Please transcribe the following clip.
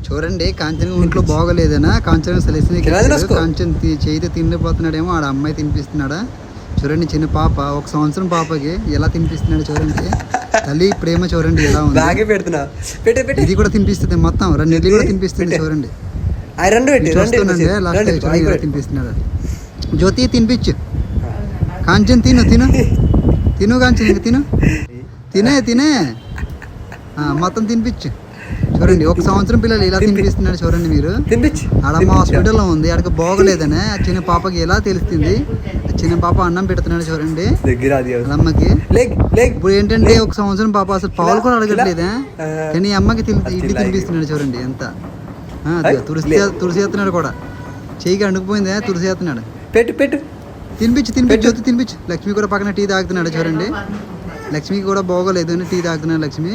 చూడండి కాంచన ఒంట్లో బాగోలేదనా కాంచన కాంచన చేయితే తినలేకపోతున్నాడేమో ఆడ అమ్మాయి తినిపిస్తున్నాడా. చూడండి చిన్న పాప 1 సంవత్సరం పాపకి ఎలా తినిపిస్తున్నాడు చూడండి. తల్లి ప్రేమ చూడండి ఎలా ఉంది. ఇది కూడా తినిపిస్తుంది మొత్తం 2 ఇడ్లీ కూడా తినిపిస్తుంది చూడండి. చూస్తానండి లాస్ట్ తినిపిస్తున్నాడు. జ్యోతి తినిపించు. కాంచన్ తిను తిను తిను కాంచన్ ఇంక తినే మొత్తం తినిపించు. చూడండి 1 సంవత్సరం పిల్లలు ఇలా తినిపిస్తున్నాడు చూడండి మీరు. ఆడమ్మ హాస్పిటల్లో ఉంది ఆడకి బాగోలేదనే చిన్న పాపకి ఎలా తెలుస్తుంది. చిన్న పాప అన్నం పెడుతున్నాడు చూడండి అమ్మకి. ఇప్పుడు ఏంటంటే 1 సంవత్సరం పాప అసలు పాలు కూడా అడగట్లేదా కానీ అమ్మకి ఇడ్లీ తినిపిస్తున్నాడు చూడండి. ఎంత తులసి కూడా చెయ్యికి అండుకుపోయిందే తులసి ఎత్తున్నాడు. పెట్టు తినిపించు జ్యోతి తినిపించు. లక్ష్మి కూడా పక్కన టీ తాగుతున్నాడు చూడండి. లక్ష్మికి కూడా బాగోలేదు అని టీ తాగుతున్నాడు లక్ష్మి.